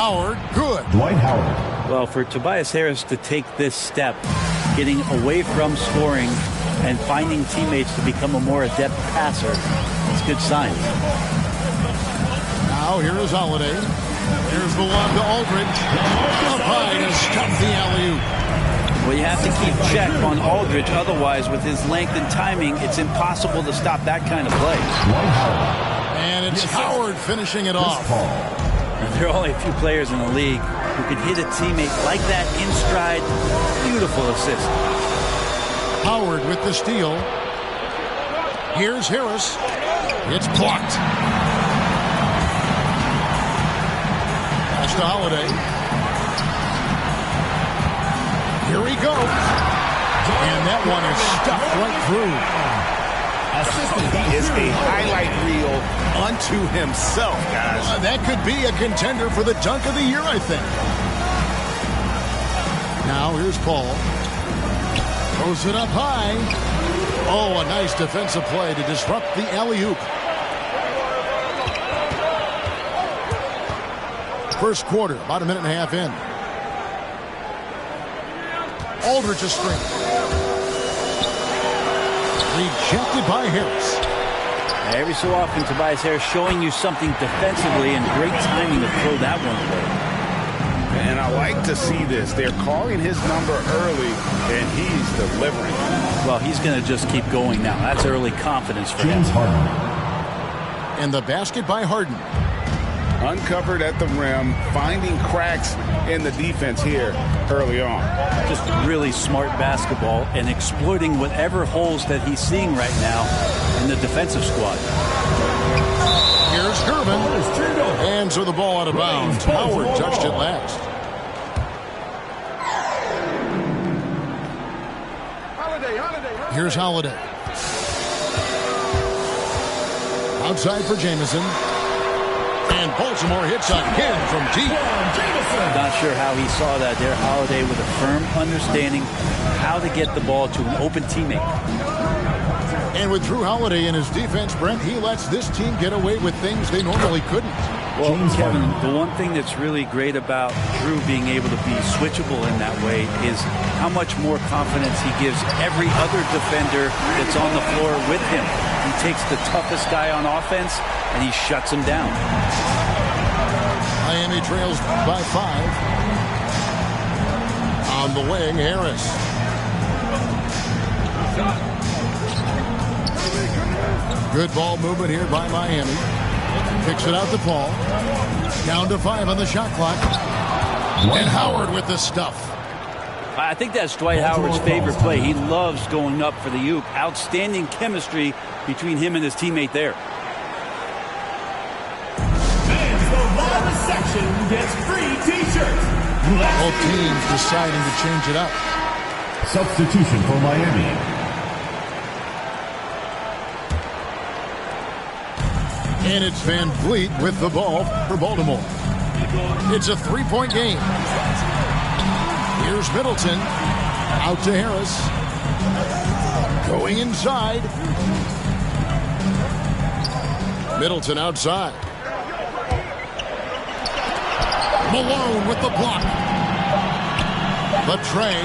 Howard, good. Dwight Howard. Well, for Tobias Harris to take this step, getting away from scoring and finding teammates to become a more adept passer, it's a good sign. Now here is Holiday. Here's the lob to Aldridge. Up high to stop the alley-oop. Well, you have to keep check on Aldridge. Otherwise, with his length and timing, it's impossible to stop that kind of play. And it's Howard finishing it off. There are only a few players in the league who can hit a teammate like that in stride. Beautiful assist. Howard with the steal. Here's Harris. It's blocked. Pass to Holiday. Here we go. And that one is stuffed right through. He is a highlight reel unto himself, guys. That could be a contender for the dunk of the year, I think. Now here's Paul. Throws it up high. Oh, a nice defensive play to disrupt the alley-oop. First quarter, about a minute and a half in. Aldridge a string. Rejected by Harris. Every so often, Tobias Harris showing you something defensively, and great timing to throw that one away. And I like to see this. They're calling his number early, and he's delivering. Well, he's going to just keep going now. That's early confidence for him. James Harden. And the basket by Harden. Uncovered at the rim, finding cracks in the defense here early on. Just really smart basketball and exploiting whatever holes that he's seeing right now in the defensive squad. Here's Gervin. Hands are the ball out of bounds. Howard touched it last. Here's Holiday. Outside for Jamison. And Baltimore hits again from deep. Not sure how he saw that there. Holiday with a firm understanding how to get the ball to an open teammate. And with Drew Holiday in his defense, Brent, he lets this team get away with things they normally couldn't. Well, Kevin, the one thing that's really great about Drew being able to be switchable in that way is how much more confidence he gives every other defender that's on the floor with him. He takes the toughest guy on offense, and he shuts him down. Miami trails by 5. On the wing, Harris. Good ball movement here by Miami. Kicks it out to Paul. Down to 5 on the shot clock. And Howard with the stuff. I think that's Dwight Howard's favorite play. He loves going up for the oop. Outstanding chemistry between him and his teammate there. And the live section gets free t-shirts. Both teams deciding to change it up. Substitution for Miami. And it's Van Vliet with the ball for Baltimore. It's a 3-point game. Here's Middleton. Out to Harris. Going inside. Middleton outside. Malone with the block. The tray.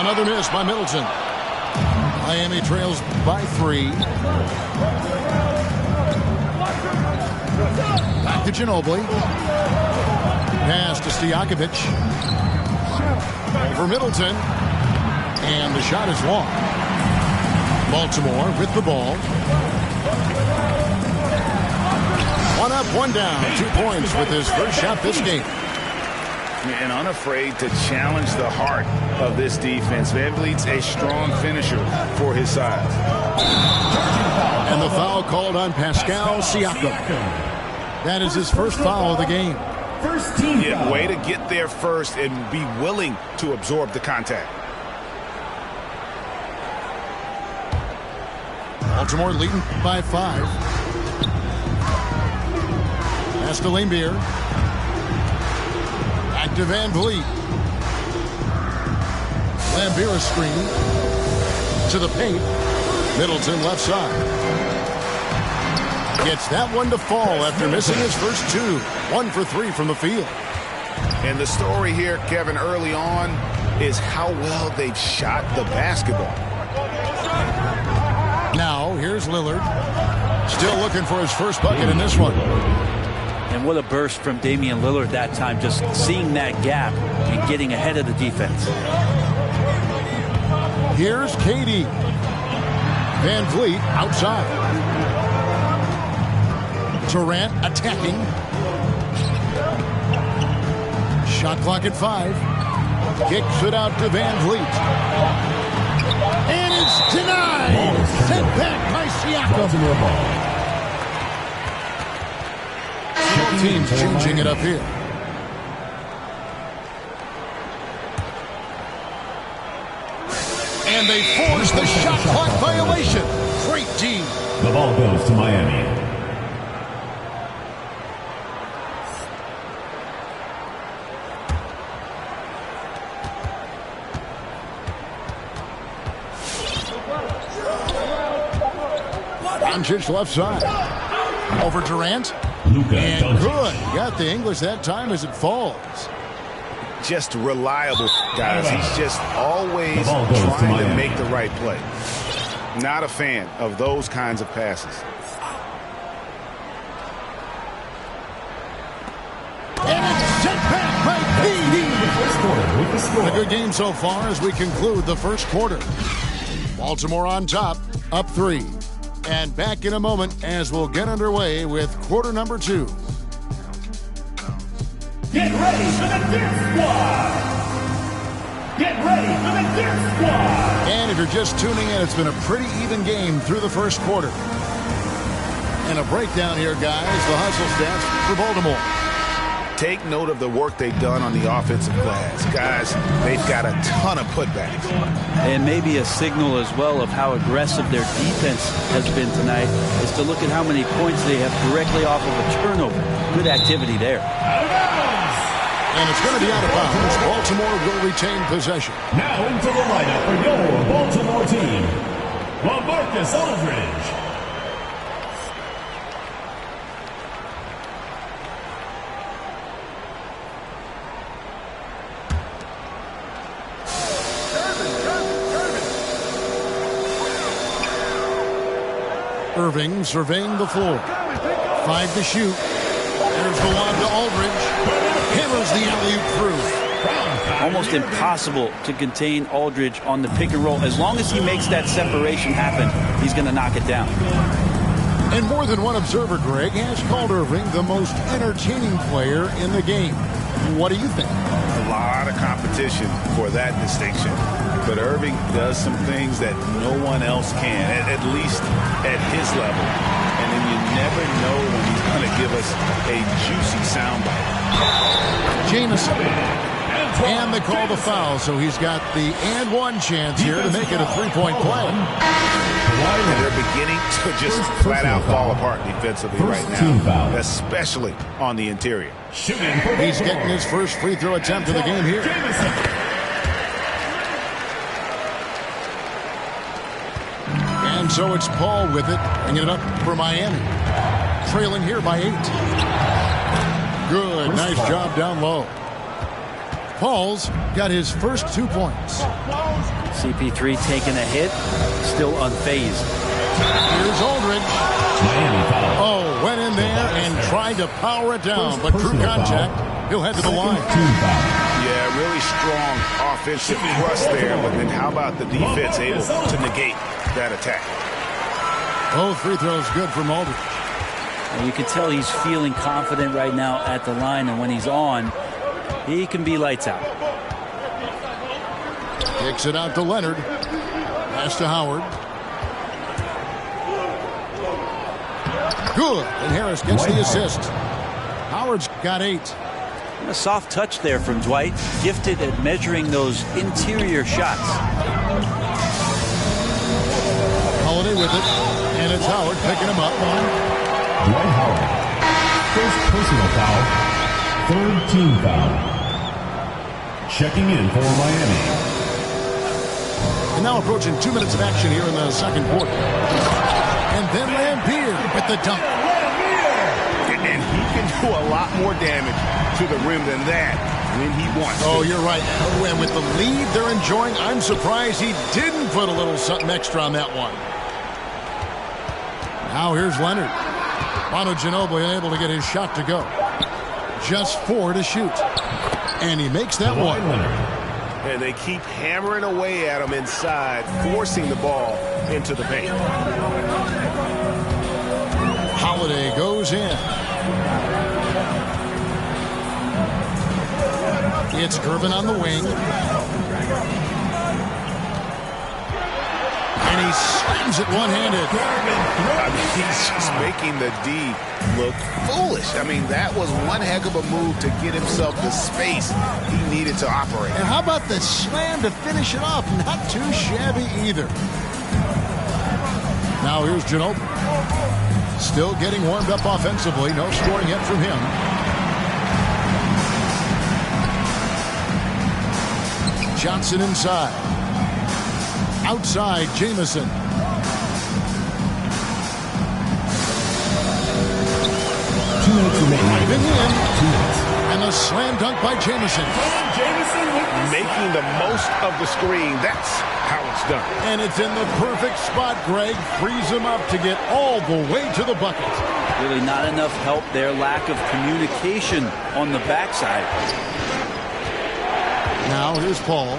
Another miss by Middleton. Miami trails by 3. Back to Ginobili. Pass to Stojakovic. For Middleton. And the shot is long. Baltimore with the ball. 1 up, 1 down. 2 points with his first shot this game. And unafraid to challenge the heart of this defense. Van Vliet's a strong finisher for his size. And the foul called on Pascal Siakam. That is his first foul of the game. First team foul. Way to get there first and be willing to absorb the contact. Baltimore leading by 5. Pass to Laimbeer. Back to Van Vliet. Laimbeer screen. To the paint. Middleton left side. Gets that one to fall after missing his first two. 1 for 3 from the field. And the story here, Kevin, early on is how well they've shot the basketball. Now, here's Lillard. Still looking for his first bucket in this one. And what a burst from Damian Lillard that time, just seeing that gap and getting ahead of the defense. Here's KD. Van Vliet outside. Durant attacking. Shot clock at 5. Kicks it out to Van Vliet. And it's denied. Sent back by Siakam. Teams changing it up here. And they force the shot clock violation. Great team. The ball goes to Miami. Doncic left side. Over Durant. Luka And Doncic. good. Got the English that time as it falls. Just reliable, guys. He's just always The ball goes to trying to Miami. make the right play. Not a fan of those kinds of passes. And it's sent back by KD. First quarter with the score. A good game so far as we conclude the first quarter. Baltimore on top, up 3. And back in a moment as we'll get underway with quarter number 2. Get ready for the Dirt Squad! Get ready for the Dirt Squad! And if you're just tuning in, it's been a pretty even game through the first quarter. And a breakdown here, guys, the hustle stats for Baltimore. Take note of the work they've done on the offensive glass. Guys, they've got a ton of putbacks. And maybe a signal as well of how aggressive their defense has been tonight is to look at how many points they have directly off of a turnover. Good activity there. And it's going to be out of bounds. Baltimore will retain possession. Now into the lineup for your Baltimore team, LaMarcus Aldridge. Irving surveying the floor. 5 to shoot. There's the lob to Aldridge. Hammers the alley-oop through. Almost impossible to contain Aldridge on the pick and roll. As long as he makes that separation happen, he's going to knock it down. And more than one observer, Greg, has called Irving the most entertaining player in the game. What do you think? A lot of competition for that distinction. But Irving does some things that no one else can, at least at his level. And then you never know when he's going to give us a juicy soundbite. Jamison. And they call the foul, so he's got the and one chance here to make it a three-point play. And they're beginning to just flat-out fall apart defensively right now, especially on the interior. He's getting his first free throw attempt of the game here. And so it's Paul with it, bringing it up for Miami. Trailing here by 8. Good, nice job down low. Paul's got his first 2 points. CP3 taking a hit, still unfazed. Here's Aldridge. Oh, went in there and tried to power it down, but through contact, he'll head to the line. Yeah, really strong offensive thrust there, but then how about the defense able to negate that attack? Both free throws good from Aldridge. And you can tell he's feeling confident right now at the line, and when he's on, he can be lights out. Kicks it out to Leonard. Pass to Howard. Good. And Harris gets the assist. Howard's got 8. A soft touch there from Dwight. Gifted at measuring those interior shots. Holiday with it. And it's Howard picking him up. Dwight Howard. First personal foul. Third team foul. Checking in for Miami. And now approaching 2 minutes of action here in the second quarter. And then Lampier with the dunk. do a lot more damage to the rim than that when he wants to. Oh, you're right. And with the lead they're enjoying, I'm surprised he didn't put a little something extra on that one. Now here's Leonard. Manu Ginobili unable to get his shot to go. Just 4 to shoot. And he makes that one. And they keep hammering away at him inside, forcing the ball into the paint. Holiday goes in. It's Gervin on the wing. And he slams it one-handed. I mean, he's just making the D look foolish. I mean, that was one heck of a move to get himself the space he needed to operate. And how about the slam to finish it off? Not too shabby either. Now here's Ginobili. Still getting warmed up offensively. No scoring yet from him. Johnson inside. Outside, Jamison. Driving in. And a slam dunk by Jamison. Making the most of the screen. That's how it's done. And it's in the perfect spot, Greg. Frees him up to get all the way to the bucket. Really not enough help there. Lack of communication on the backside. Now here's Paul.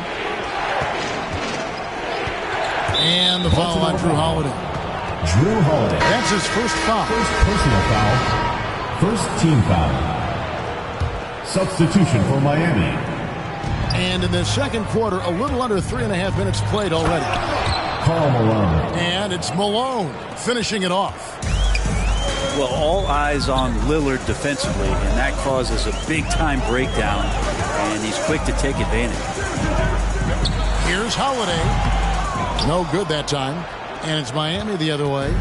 And the foul on Drew Holiday. Drew Holiday. That's his first foul. First personal foul. First team foul. Substitution for Miami. And in the second quarter, a little under 3.5 minutes played already. Karl Malone. And it's Malone finishing it off. Well, all eyes on Lillard defensively, and that causes a big-time breakdown, and he's quick to take advantage. Here's Holiday. No good that time. And it's Miami the other way.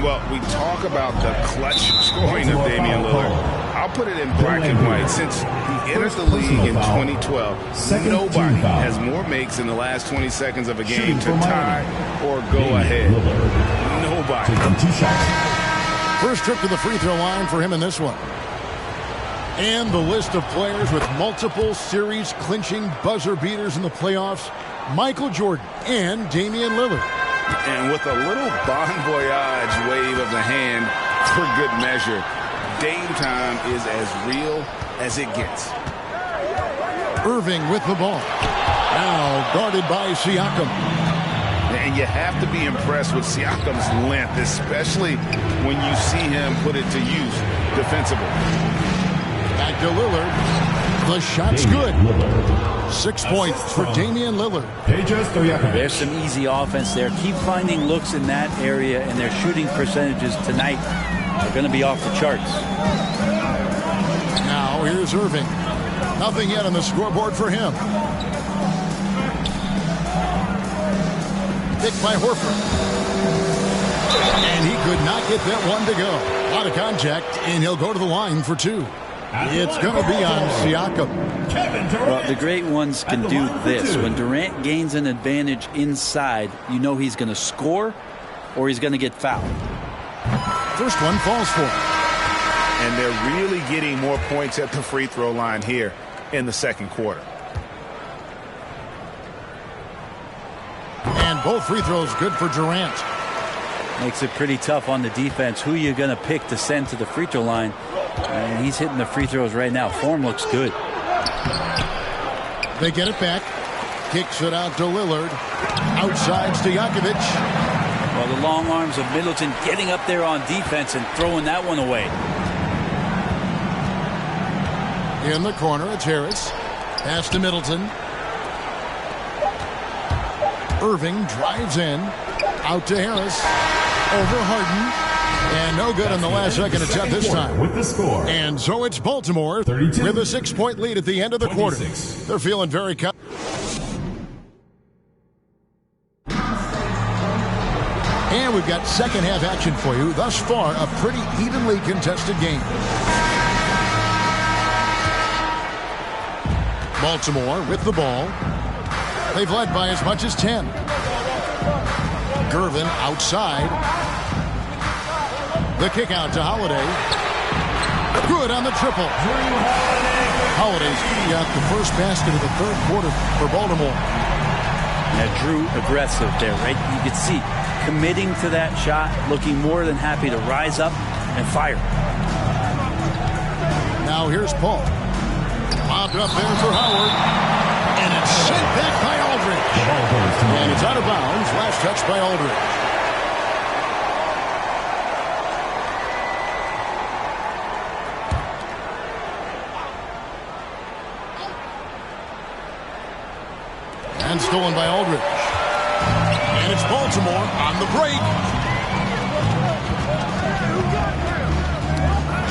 Well, we talk about the clutch scoring of Damian Lillard. I'll put it in black and white. Since he entered the league in 2012, nobody has more makes in the last 20 seconds of a game to tie or go ahead. Nobody. First trip to the free throw line for him in this one. And the list of players with multiple series clinching buzzer beaters in the playoffs: Michael Jordan and Damian Lillard. And with a little bon voyage wave of the hand for good measure, Dame time is as real as it gets. Irving with the ball. Now guarded by Siakam. And you have to be impressed with Siakam's length, especially when you see him put it to use defensively. Back to Lillard. The shot's good. 6 points for Damian Lillard. There's some easy offense there. Keep finding looks in that area, and their shooting percentages tonight are going to be off the charts. Now here's Irving. Nothing yet on the scoreboard for him. Picked by Horford. And he could not get that one to go. A lot of contact, and he'll go to the line for 2. It's going to be on Siakam. Well, the great ones can do this. When Durant gains an advantage inside, you know he's going to score or he's going to get fouled. First one falls for him. And they're really getting more points at the free throw line here in the second quarter. And both free throws good for Durant. Makes it pretty tough on the defense. Who are you going to pick to send to the free throw line? And he's hitting the free throws right now. Form looks good. They get it back. Kicks it out to Lillard. Outside Stojakovic. Well, the long arms of Middleton getting up there on defense and throwing that one away. In the corner, it's Harris. Pass to Middleton. Irving drives in. Out to Harris. Over Harden. And no good on the last second attempt this time. With the score. And so it's Baltimore 32. with a 6-point lead at the end of the 26. quarter. They're feeling very confident. And we've got second half action for you. Thus far, a pretty evenly contested game. Baltimore with the ball. They've led by as much as 10. Gervin outside. The kick out to Holiday. Good on the triple. Holiday's got the first basket of the third quarter for Baltimore. Now, Drew aggressive there, right? You can see committing to that shot, looking more than happy to rise up and fire. Now here's Paul. Popped up there for Howard. And it's sent back by Aldridge. And it's out of bounds. Last touch by Aldridge. And stolen by Aldridge. And it's Baltimore on the break.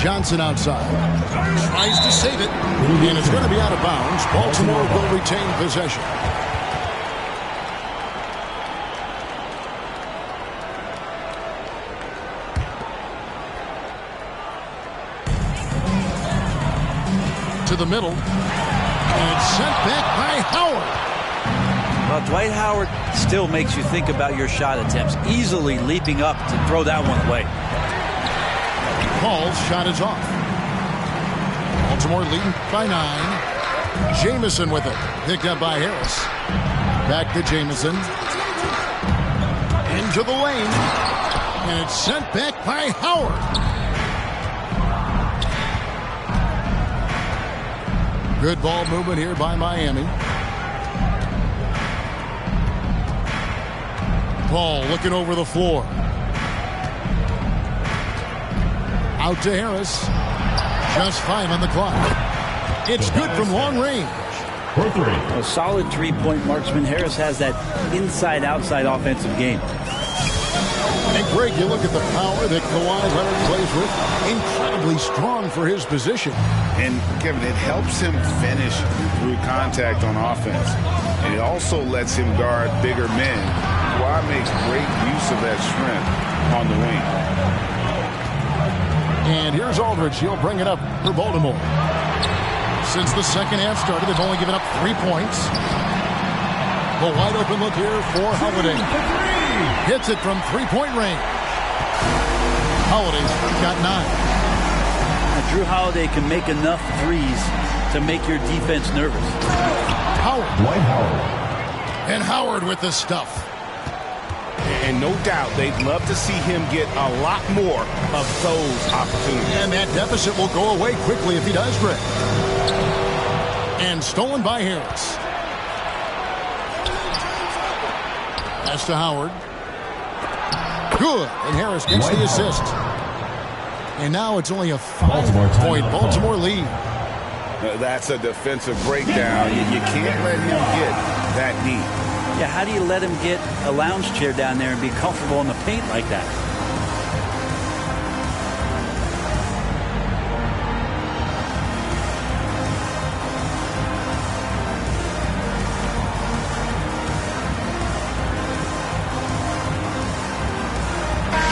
Johnson outside. Tries to save it. And it's going to be out of bounds. Baltimore will retain possession. To the middle. And it's sent back by Howard. Well, Dwight Howard still makes you think about your shot attempts, easily leaping up to throw that one away. Paul's shot is off. Baltimore leading by 9. Jamison with it. Picked up by Harris. Back to Jamison. Into the lane. And it's sent back by Howard. Good ball movement here by Miami. Paul looking over the floor. Out to Harris. Just 5 on the clock. It's good from long range. For 3. A solid three-point marksman. Harris has that inside-outside offensive game. And Greg, you look at the power that Kawhi Leonard plays with. Incredibly strong for his position. And Kevin, it helps him finish through contact on offense. And it also lets him guard bigger men. Kawhi makes great use of that strength on the wing. And here's Aldridge. He'll bring it up for Baltimore. Since the second half started, they've only given up 3 points. The wide open look here for Holiday. Hits it from 3-point range. Holiday's got 9. Now, Drew Holiday can make enough threes to make your defense nervous. Howard. Dwight Howard. And Howard with the stuff. And no doubt they'd love to see him get a lot more of those opportunities. And that deficit will go away quickly if he does, Greg. And stolen by Harris. Pass to Howard. Good. And Harris gets the assist. And now it's only a 5-point Baltimore lead. That's a defensive breakdown. You can't let him get that deep. Yeah, how do you let him get a lounge chair down there and be comfortable in the paint like that?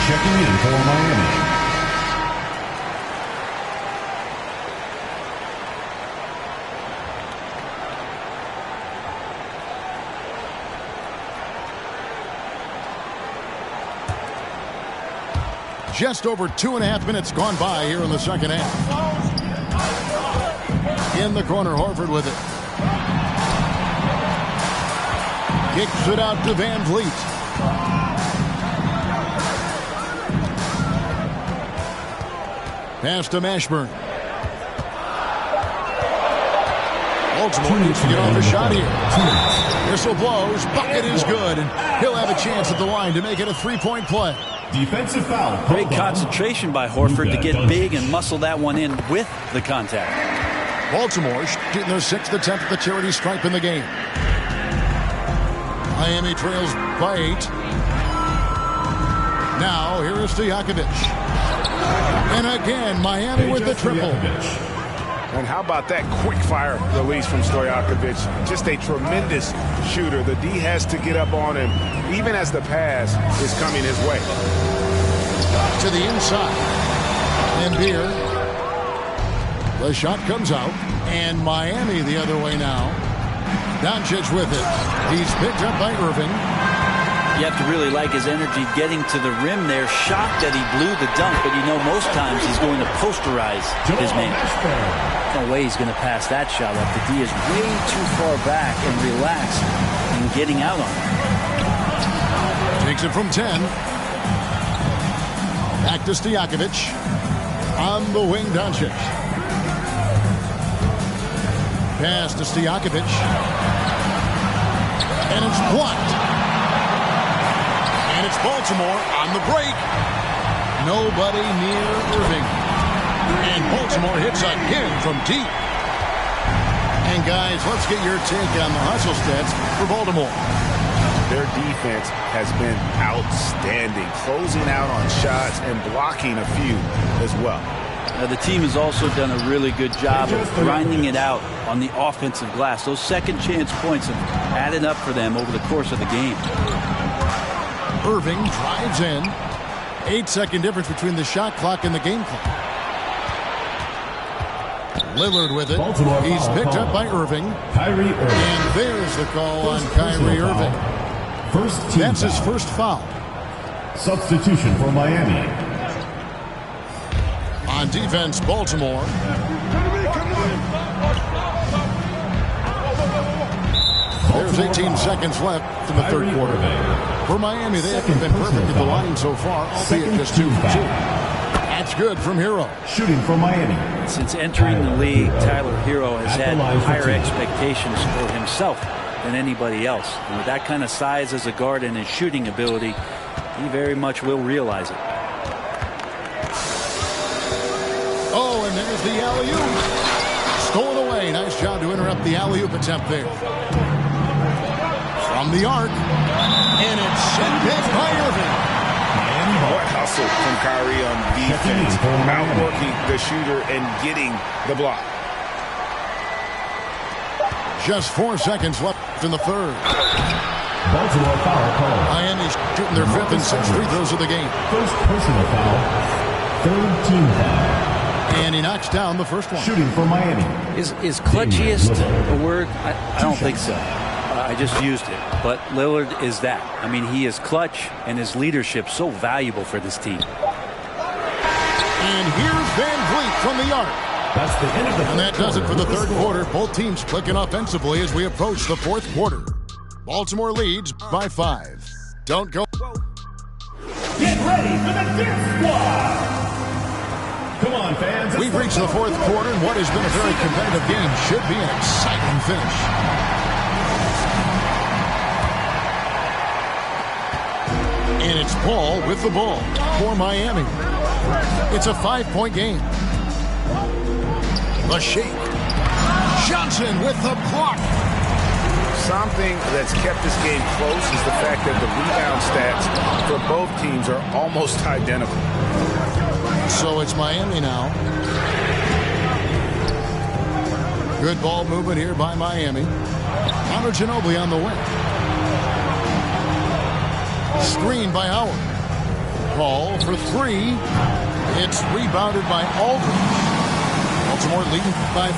Checking in for Miami. Just over 2.5 minutes gone by here in the second half. In the corner, Horford with it. Kicks it out to Van Vliet. Pass to Mashburn. Baltimore needs to get off a shot here. Whistle blows. Bucket is good. And he'll have a chance at the line to make it a 3-point play. Defensive foul. Great concentration by Horford to get big and muscle that one in with the contact. Baltimore shooting their 6th attempt at the charity stripe in the game. Miami trails by 8. Now here is Stojakovic. And again, Miami with the triple. And how about that quick fire release from Stojakovic? Just a tremendous shooter. The D has to get up on him, even as the pass is coming his way. To the inside. And here, the shot comes out. And Miami the other way now. Doncic with it. He's picked up by Irving. You have to really like his energy getting to the rim there. Shocked that he blew the dunk, but you know most times he's going to posterize his man. No way he's going to pass that shot up. The D is way too far back and relaxed and getting out on it. Takes it from 10. Back to Stojakovic. On the wing, Doncic. Pass to Stojakovic. And it's blocked. And it's Baltimore on the break. Nobody near Irving. And Baltimore hits again from deep. And guys, let's get your take on the hustle stats for Baltimore. Their defense has been outstanding, closing out on shots and blocking a few as well. The team has also done a really good job of grinding it out on the offensive glass. Those second chance points have added up for them over the course of the game. Irving drives in. 8-second difference between the shot clock and the game clock. Lillard with it. He's picked up by Irving. Kyrie Irving. And there's the call on Kyrie Irving. That's his first foul. Substitution for Miami. On defense, Baltimore. There's 18 seconds left in the third quarter. For Miami, they haven't been perfect at the line so far, albeit just 2 for 2. That's good from Hero. Shooting for Miami. Since entering the league, Tyler Hero has had higher expectations for himself than anybody else. And with that kind of size as a guard and his shooting ability, he very much will realize it. Oh, and there's the alley-oop. Stolen away. Nice job to interrupt the alley-oop attempt there. From the arc. And it's sent back by Irving. What hustle from Kyrie on defense. Outworking the shooter and getting the block. Just 4 seconds left in the third. Baltimore foul call. Miami's shooting their 5th and 6th free throws of the game. First personal foul. Third team foul. And he knocks down the first one. Shooting for Miami. Is clutchiest a word? I don't think so. I just used it. But Lillard is that. I mean, he is clutch, and his leadership so valuable for this team. And here's Van Vliet from the arc. That's the end of the And that does it for the third quarter. Both teams clicking offensively as we approach the fourth quarter. Baltimore leads by 5. Don't go. Get ready for the Dip Squad. Come on, fans. We've reached the fourth quarter, and what has been a very competitive game should be an exciting finish. And it's Paul with the ball for Miami. It's a 5-point game. The shake. Johnson with the block. Something that's kept this game close is the fact that the rebound stats for both teams are almost identical. So it's Miami now. Good ball movement here by Miami. Manu Ginobili on the wing. Screen by Howard. Paul for 3. It's rebounded by Aldridge. Baltimore leading by 5.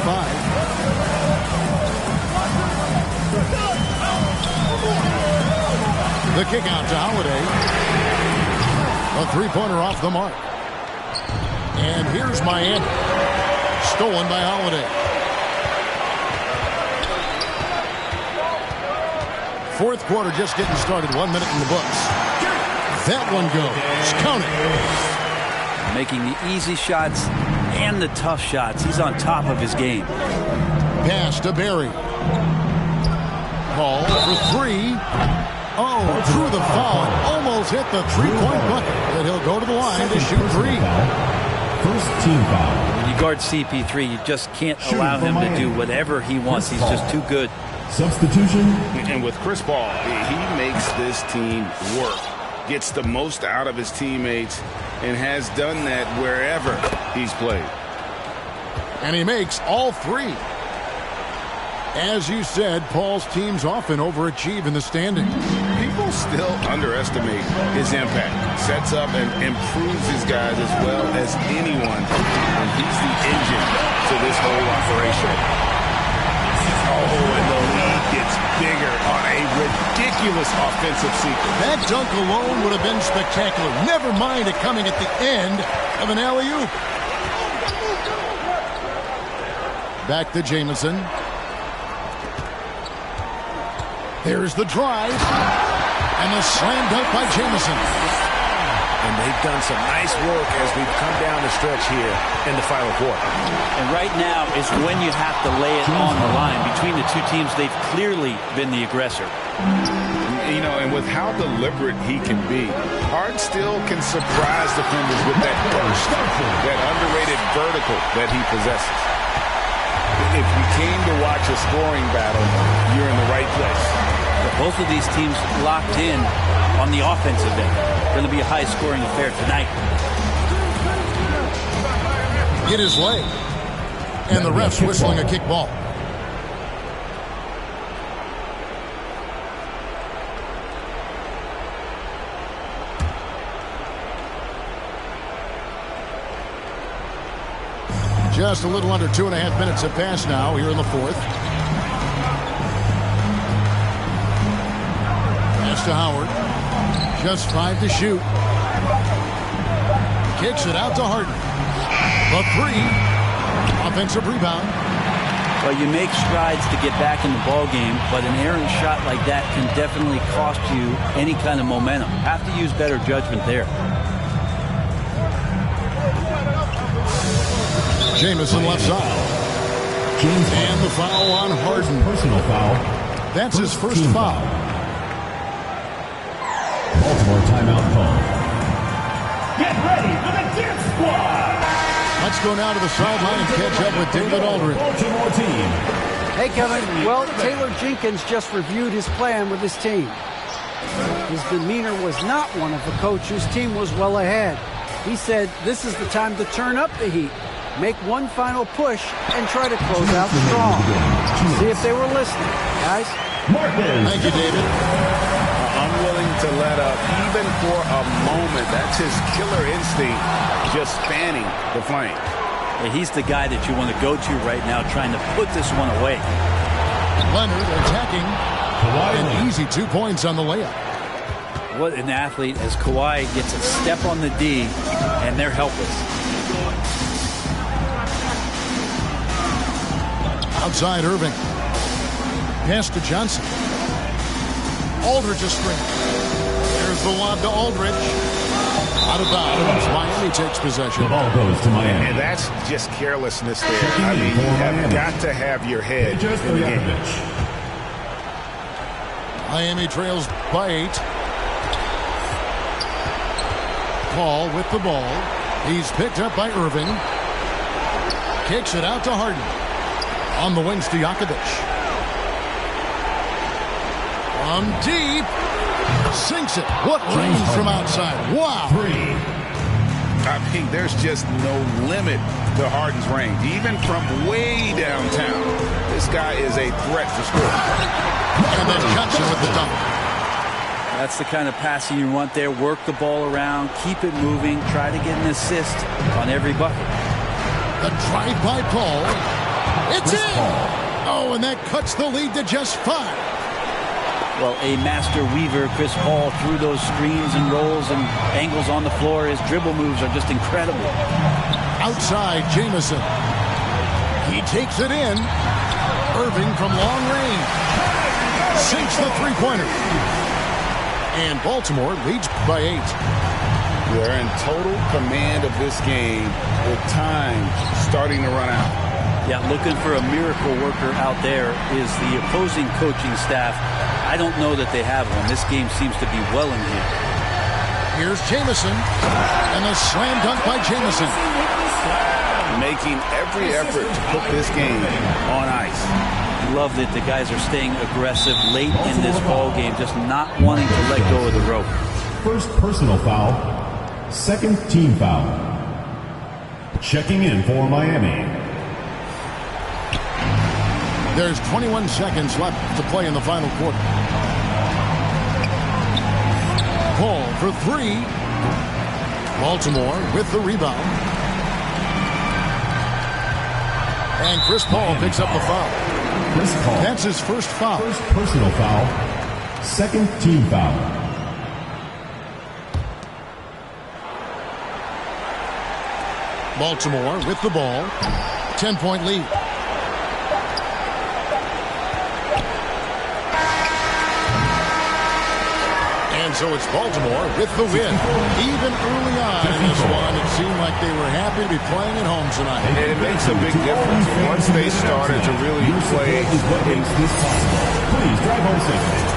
The kick out to Holiday. A 3-pointer off the mark. And here's Miami. Stolen by Holiday. Fourth quarter just getting started. 1 minute in the books. That one goes. Count it. Making the easy shots and the tough shots. He's on top of his game. Pass to Barry. Paul for 3. Oh, through the foul. Almost hit the 3-point bucket. But he'll go to the line to shoot 3. First team foul. When you guard CP3, you just can't allow him to do whatever he wants. He's just too good. Substitution. And with Chris Paul, he makes this team work. Gets the most out of his teammates and has done that wherever he's played. And he makes all 3. As you said, Paul's teams often overachieve in the standings. People still underestimate his impact. Sets up and improves his guys as well as anyone. And he's the engine to this whole operation. Oh, and the lead gets bigger on a ridiculous ridiculous offensive sequence. That dunk alone would have been spectacular. Never mind it coming at the end of an alley-oop. Back to Jamison. There's the drive. And the slam dunk by Jamison. And they've done some nice work as we've come down the stretch here in the final quarter. And right now is when you have to lay it on the line. Between the two teams, they've clearly been the aggressor. You know, and with how deliberate he can be, Harden still can surprise defenders with that burst, that underrated vertical that he possesses. If you came to watch a scoring battle, you're in the right place. But both of these teams locked in on the offensive end. Going to be a high-scoring affair tonight. Get his leg. And the ref's whistling a kick ball. Just a little under 2.5 minutes have passed now here in the fourth. Pass to Howard. Just 5 to shoot. Kicks it out to Harden. The 3. Offensive rebound. Well, you make strides to get back in the ball game, but an errant shot like that can definitely cost you any kind of momentum. Have to use better judgment there. Jamison left side. And the foul on Harden. Personal foul. That's his first foul. Baltimore timeout call. Get ready for the dip squad. Let's go now to the sideline and catch up with David Aldridge. Baltimore team. Hey, Kevin. Well, Taylor Jenkins just reviewed his plan with his team. His demeanor was not one of a coach whose team was well ahead. He said this is the time to turn up the heat, make one final push, and try to close out strong. See if they were listening, guys. Thank you, David. Unwilling to let up, even for a moment. That's his killer instinct, just fanning the flame. Yeah, he's the guy that you want to go to right now, trying to put this one away. Leonard attacking. An easy 2 points on the layup. What an athlete, as Kawhi gets a step on the D, and they're helpless. Outside Irving. Pass to Johnson. Aldridge a string. There's the lob to Aldridge. Out of bounds. Miami takes possession. The ball goes to Miami. And that's just carelessness there. I mean, you have got to have your head in the game. Miami trails by 8. Paul with the ball. He's picked up by Irving. Kicks it out to Harden. On the wings to Jakovic. From deep. Sinks it. What range from outside. Wow. 3. I mean, there's just no limit to Harden's range. Even from way downtown, this guy is a threat to score. And then Johnson with the dunk. That's the kind of passing you want there. Work the ball around, keep it moving, try to get an assist on every bucket. The drive by Paul. It's in. Oh, and that cuts the lead to just 5. Well, a master weaver, Chris Paul, through those screens and rolls and angles on the floor. His dribble moves are just incredible. Outside, Jamison. He takes it in. Irving from long range. Sinks the three-pointer. And Baltimore leads by 8. They're in total command of this game with time starting to run out. Yeah, looking for a miracle worker out there is the opposing coaching staff. I don't know that they have one. This game seems to be well in hand. Here's Jamison. And a slam dunk by Jamison. Making every effort to put this game on ice. Love that the guys are staying aggressive late in this ball game, just not wanting to let go of the rope. First personal foul. Second team foul. Checking in for Miami. There's 21 seconds left to play in the final quarter. Paul for 3. Baltimore with the rebound. And Chris Paul picks up the foul. Chris Paul. That's his first foul. First personal foul. Second team foul. Baltimore with the ball. 10-point lead. And so it's Baltimore with the win. Even early on in this one, it seemed like they were happy to be playing at home tonight. And it makes a big difference once they started to really play. Please drive home safely.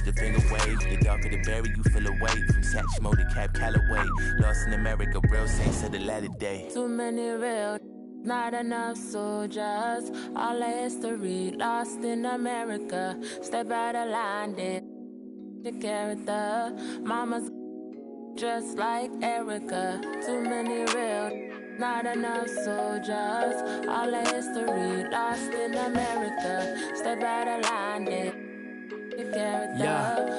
The finger wave, the darker the berry, you feel away from Satchmo to Cap Calloway. Lost in America, real saints of the latter day. Too many real, not enough soldiers. All the history lost in America. Step out of line, then the character. Mama's just like Erica. Too many real, not enough soldiers. All the history lost in America. Step out of line, then. Yeah.